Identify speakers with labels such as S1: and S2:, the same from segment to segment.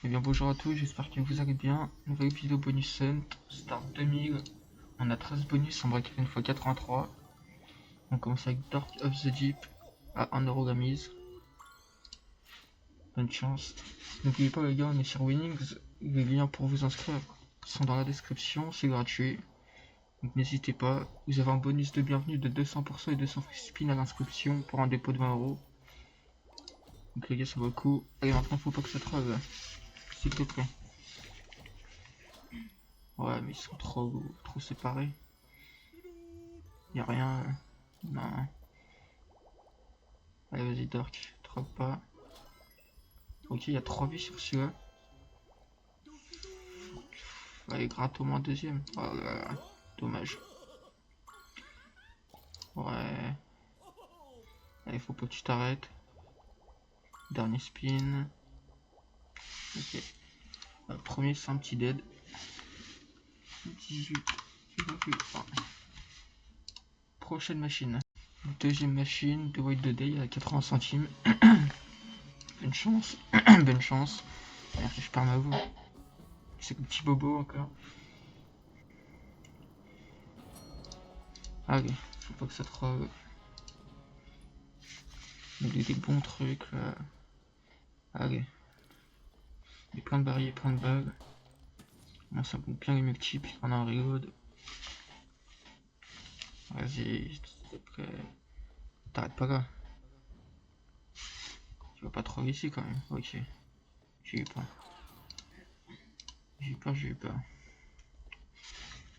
S1: Eh bien bonjour à tous, j'espère que vous allez bien. Nouvelle vidéo bonus hunt, start 2000. On a 13 bonus en bracket une fois 83. On commence avec Dark of the Deep à 1€ la mise. Bonne chance. N'oubliez pas les gars, on est sur Winnings. Les liens pour vous inscrire sont dans la description, c'est gratuit. Donc n'hésitez pas. Vous avez un bonus de bienvenue de 200% et 200 free spin à l'inscription pour un dépôt de 20€. Donc les gars, ça vaut le coup. Allez, maintenant faut pas que ça trave, s'il te plaît. Ouais, mais ils sont trop séparés. Y'a rien. Non. Allez, vas-y, Dark. Trop pas. Ok, il y a 3 vies sur celui-là. Allez, gratte au moins deuxième. Oh là là. Dommage. Ouais. Allez, faut pas que tu t'arrêtes. Dernier spin. Ok. Le premier, c'est un petit dead. 18. Prochaine machine. Deuxième machine de White the Day à 80 centimes. Bonne chance. Bonne chance. Merde, je perds ma voix. C'est le petit bobo encore. Allez, faut pas que ça trove. Il y a des bons trucs là. Allez. Il y a plein de barrières, plein de bugs. Moi ça compte bien les multiples. On a un reload. Vas-y, s'il te plaît. T'arrêtes pas là. Tu vas pas trop ici quand même. Ok. J'ai eu peur. J'ai eu peur.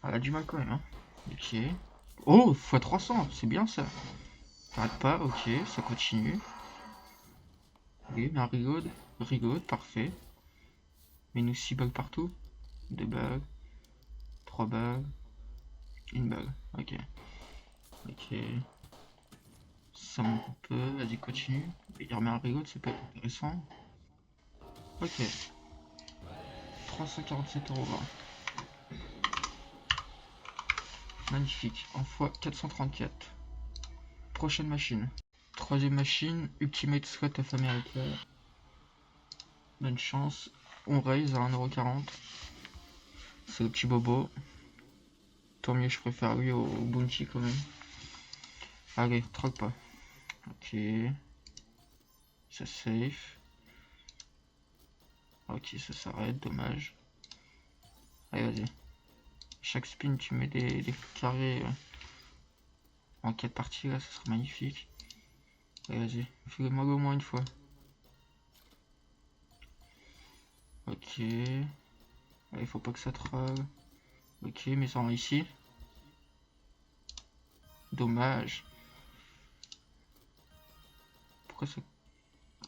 S1: Ah, elle a du mal quand même, hein. Ok. Oh, x300, c'est bien ça. T'arrêtes pas, ok, ça continue. Ok, un reload. Reload, parfait. Mais nous 6 bugs partout. 2 bugs. 3 bugs. 1 bug. Ok. Ok. Ça monte un peu, vas-y continue. Il remet un reload, c'est pas intéressant. Ok. 347€. Magnifique. En fois 434. Prochaine machine. Troisième machine. Ultimate Slot of America. Bonne chance. On raise à 1,40€. C'est le petit bobo. Tant mieux, je préfère lui au bounty quand même. Allez, troque pas. Ok. Ça safe. Ok, ça s'arrête, dommage. Allez, vas-y. Chaque spin, tu mets des carrés en 4 parties, là, ça serait magnifique. Allez, vas-y. Fais-le-moi au moins une fois. Ok. Allez, faut pas que ça troll. Ok, mais ça en ici. Dommage. Pourquoi ça...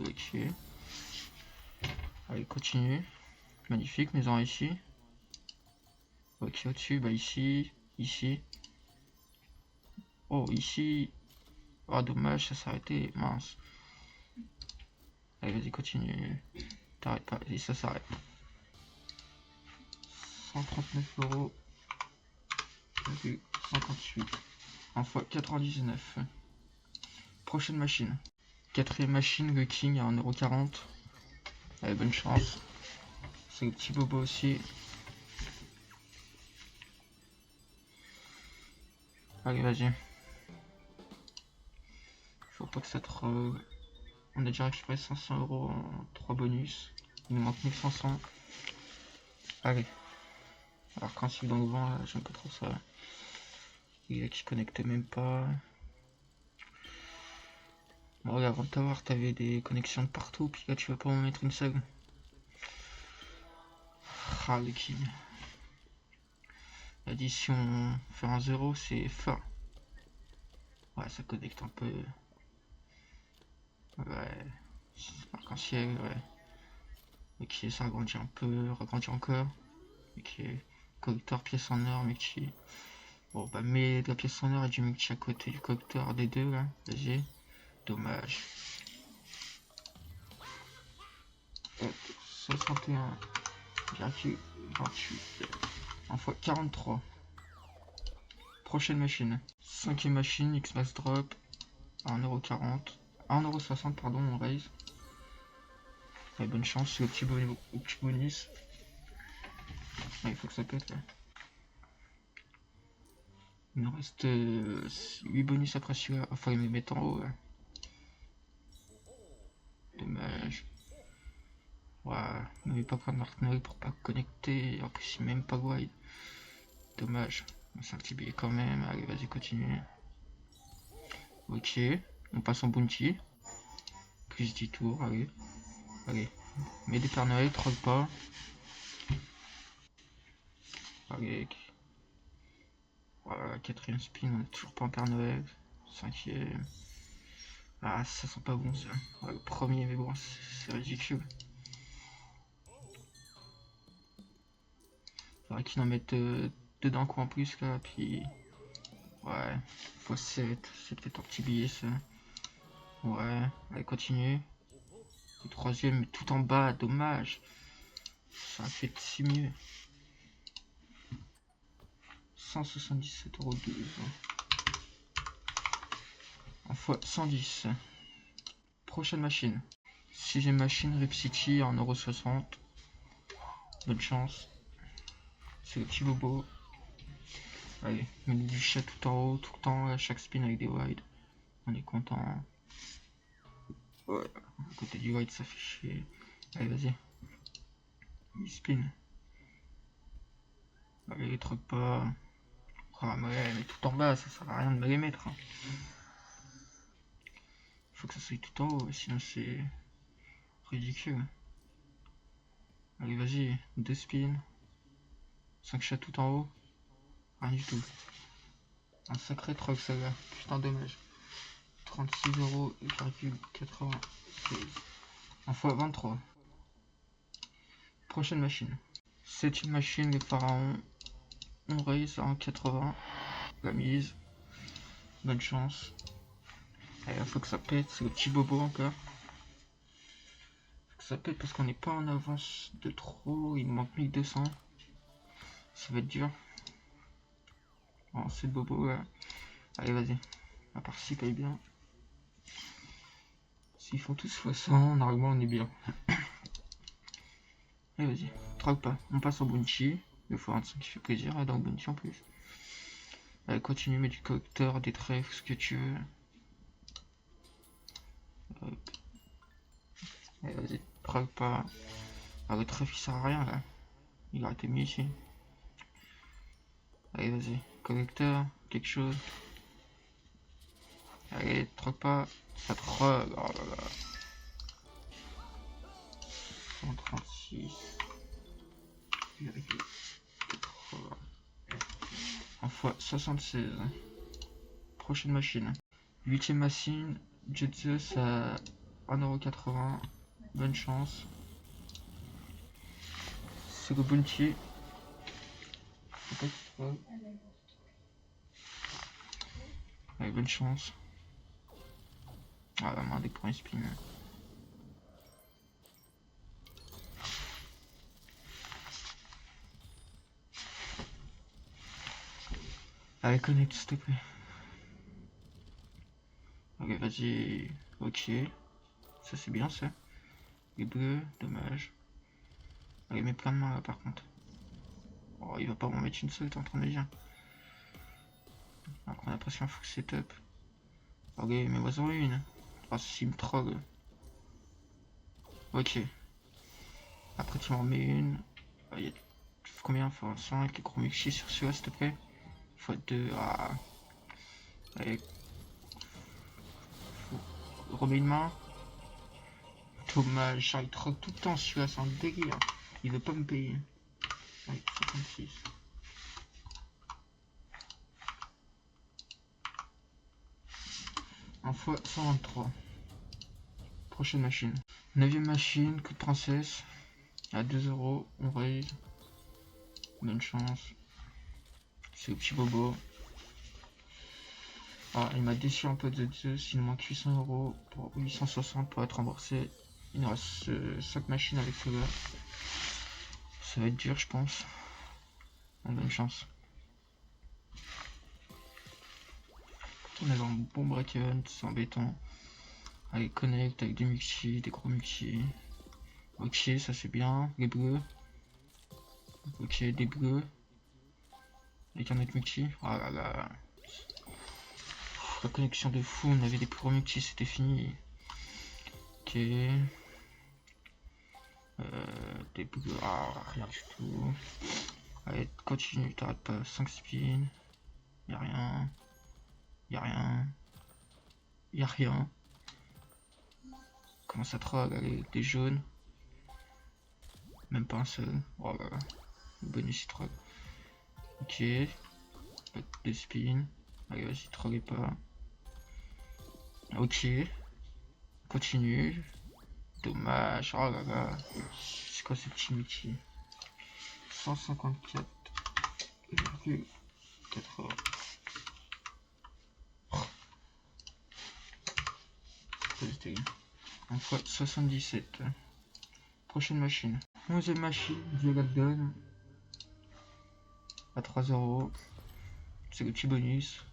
S1: Ok. Allez, continue. Magnifique, mais en ici. Ok, au-dessus, bah ici. Ici. Oh, ici. Oh, dommage, ça s'est arrêté. Mince. Allez, vas-y, continue. T'arrêtes pas. Et ça s'arrête. 139€. 58. En fois 99. Prochaine machine. Quatrième machine, le King à 1,40€. Allez, bonne chance. C'est le petit bobo aussi. Allez, vas-y. Faut pas que ça troll. On a déjà récupéré 500€ en 3 bonus. Il nous manque 1500. Allez. Alors quand c'est dans le vent, là, j'aime pas trop ça. Il qui connectait même pas. Bon, regarde, avant de t'avoir, t'avais des connexions de partout, puis là tu vas pas m'en mettre une seule. Ah, le king. Addition, faire un 0, c'est fort. Ouais, ça connecte un peu. Ouais. Arc-en-ciel, ouais. Ok, ça agrandit un peu, ragrandit encore. Ok. Collector, pièce en or, multi. Bon, bah, mets de la pièce en or et du multi à côté du collector des deux, là. Vas-y. Dommage. 61. 28. En fois 43. Prochaine machine. Cinquième machine, X-Max Drop. À 1,40€. À 1,60€, pardon, on raise. Allez, bonne chance, c'est au petit bonus. Il faut que ça pète là. Il nous reste 8 bonus après celui-là. Enfin, il me met en haut. Ouais. Dommage. Ouais, il n'avait pas prendre Martinelli pour pas connecter. En plus, il même pas wide. Dommage. C'est un petit billet quand même. Allez, vas-y, continue. Ok. On passe en bounty. Plus 10 tours. Allez. Allez. Mets des Père Noël, troll pas. Allez. Voilà, quatrième spin, on est toujours pas en Père Noël. Cinquième. Ah, ça sent pas bon ça. Ouais, le premier, mais bon, c'est ridicule. Faudrait qu'ils en mettent deux d'un coup en plus là, puis. Ouais, x7, c'est peut-être un petit billet ça. Ouais, allez, continue. Le troisième, tout en bas, dommage. Ça a fait si mieux. 177,12 €. En fois 110. Prochaine machine. Sixième machine, Rip City en 1,60 €. Bonne chance. C'est le petit bobo. Allez, met du chat tout en haut, tout le temps, à chaque spin avec des wides. On est content. Ouais, à côté du wide, ça fait chier. Allez, vas-y. Il spin. Allez, troque pas. Ah, ouais, mais tout en bas, ça sert à rien de me les mettre. Hein. Faut que ça soit tout en haut, sinon c'est ridicule. Allez, vas-y, 2 spins. 5 chats tout en haut. Rien du tout. Un sacré troc, ça là. Putain, dommage. 36,96 €. En fois 23. Prochaine machine. Septième machine, les pharaons. On raise en 80. La mise. Bonne chance. Allez, faut que ça pète. C'est le petit bobo encore. Faut que ça pète parce qu'on n'est pas en avance de trop. Il me manque 1200. Ça va être dur. Bon, c'est le bobo là. Allez, vas-y. À part si paye bien. S'ils font tous 60, normalement on est bien. Allez, vas-y. Troque pas. On passe au bounty. Le x25 qui fait plaisir. Et dans le bounty en plus. Allez, continue, mets du collecteur, des trèfles, ce que tu veux. Hop. Allez, vas-y. Troque pas. Ah, le trèfle il sert à rien là. Il aurait été mis ici. Allez, vas-y. Collecteur, quelque chose. Allez, troque pas. Ça troque. Oh là là. 136. En fois 76. Prochaine machine. Huitième machine. Jetsus à 1,80 €. Bonne chance. C'est le bounty. Allez, bonne chance. Ah, la main des premiers spins. Allez, connecte s'il te plaît. Ok, vas-y. Ok. Ça, c'est bien ça. Les bleus, dommage. Allez, mets plein de mains là par contre. Oh, il va pas m'en mettre une seule, t'es en train de me dire. Alors qu'on a presque un full setup. Ok, mets-moi en une. Ah, s'il me troll. Ok. Après, tu m'en mets une. Il y a combien? Faut 5 gros multi sur celui-là, s'il te plaît. Faut 2. Ah. Allez. Remets une main. Dommage, il troque tout le temps celui-là, c'est un délire. Il veut pas me payer. Allez, 56. En fois 123. Prochaine machine. 9ème machine, coup de princesse. À 2 €, on raise. Bonne chance. C'est le petit bobo. Ah, il m'a déçu un peu de Zeus. Il nous manque 800 € pour 860 pour être remboursé. Il nous reste 5 machines avec ce gars. Ça va être dur, je pense. Bonne chance. On avait un bon break-even, c'est embêtant. Allez, connect avec des multi, des gros multi. Ok, ça c'est bien. Les bleus. Ok, des bleus. Avec un autre multi. Oh là là. La connexion de fou, on avait des plus gros multis, c'était fini. Ok. Des bleus. Ah, rien du tout. Allez, continue, t'arrêtes pas. 5 spins. Y'a rien. Y'a rien. Y'a rien. Comment ça troll, allez, des jaunes. Même pas un seul. Oh là là. Le bonus il troll. Ok. Des spins. Allez, vas-y, trollez pas. Ok. Continue. Dommage. Oh là là. C'est quoi ce petit multi? 154,80. En fois 77. Prochaine machine. 11e machine, Diagadon. À 3 €. C'est le petit bonus.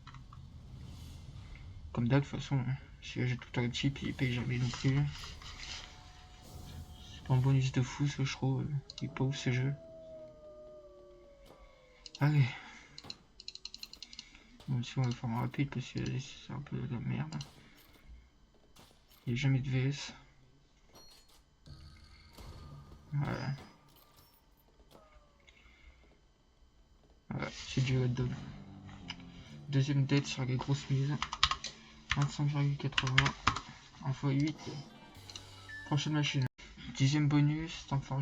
S1: Comme d'hab, de toute façon, si j'ai tout un type, il paye jamais non plus. C'est pas un bonus de fou ce je trouve. Il est pas ouf ce jeu. Allez. Bon, si on va faire en rapide parce que c'est un peu de la merde. Il n'y a jamais de VS. Voilà. Voilà, c'est du hot dog. Deuxième date sur les grosses mises. 25,80. 1 x 8. Prochaine machine. 10e bonus, Stanford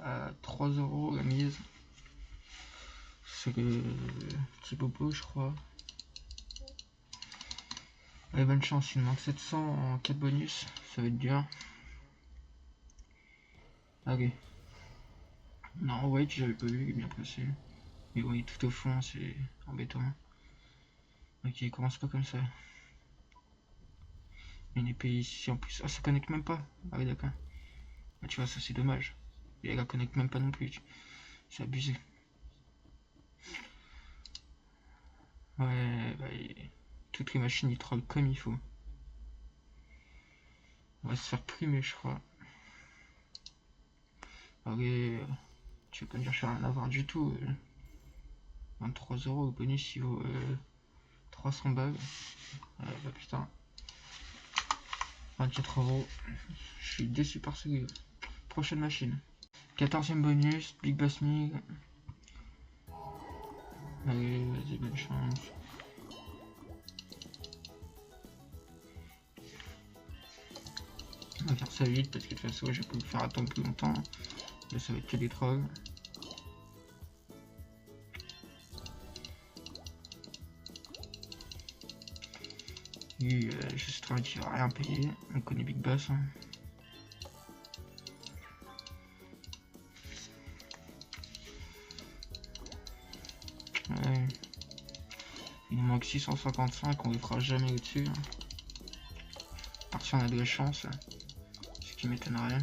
S1: à 3 € la mise. C'est le petit bobo, je crois. Allez, bonne chance, il me manque 700 en 4 bonus, ça va être dur. Allez. Non, wait, j'avais pas vu, il est bien placé. Mais bon, il est tout au fond, c'est embêtant. Ok, il commence pas comme ça. Une épée ici en plus. Ah, ça connecte même pas. Ah oui, d'accord. Ah, tu vois, ça c'est dommage. Et elle la connecte même pas non plus. C'est abusé. Ouais, bah, toutes les machines ils trollent comme il faut. On va se faire plumer, je crois. Allez, tu vas pas me dire que je vais rien avoir du tout. 23 € le bonus il vaut 300 balles. Bah putain. 24 €. Je suis déçu par ce jeu. Prochaine machine. 14e bonus, Big Bass Mig. Allez, vas-y, bonne chance. On va faire ça vite parce que de toute façon je vais pas me faire attendre plus longtemps. Là ça va être que des trolls. Et j'espère qu'il va rien payer. On connaît Big Bass. Hein. Ouais. Il nous manque 655, on ne fera jamais au-dessus. Hein. À part si on a de la chance. Ce qui m'étonnerait.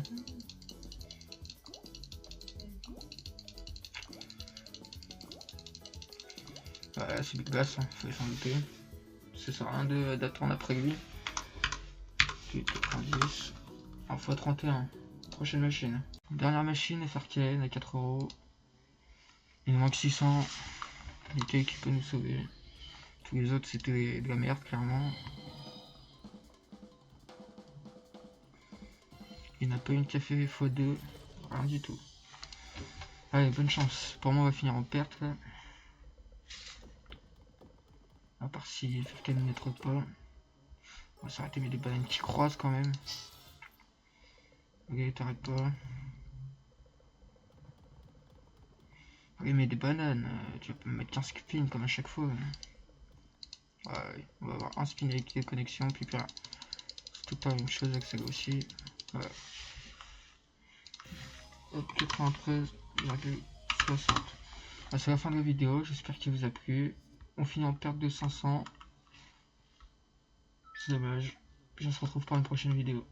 S1: Voilà, c'est Big Bass, hein. Faut s'en douter. Ça sert à rien d'attendre après lui. 90 en x31. Prochaine machine. Dernière machine, FRKN à 4 €. Il nous manque 600. Nickel qui peut nous sauver. Tous les autres c'était de la merde clairement. Il n'a pas une café x2. Rien du tout. Allez, bonne chance. Pour moi on va finir en perte là. À part si FRKN ne trop pas. On va s'arrêter mais des bananes qui croisent quand même. Ok, t'arrêtes pas. Oui, mais des bananes, tu vas pas me mettre 15 spins comme à chaque fois. Ouais, on va avoir un spin avec les connexions, puis là, c'est tout le temps la même chose avec celle aussi. Voilà. Hop, 93,60. C'est la fin de la vidéo, j'espère qu'il vous a plu. On finit en perte de 500. C'est dommage. Puis on se retrouve pour une prochaine vidéo.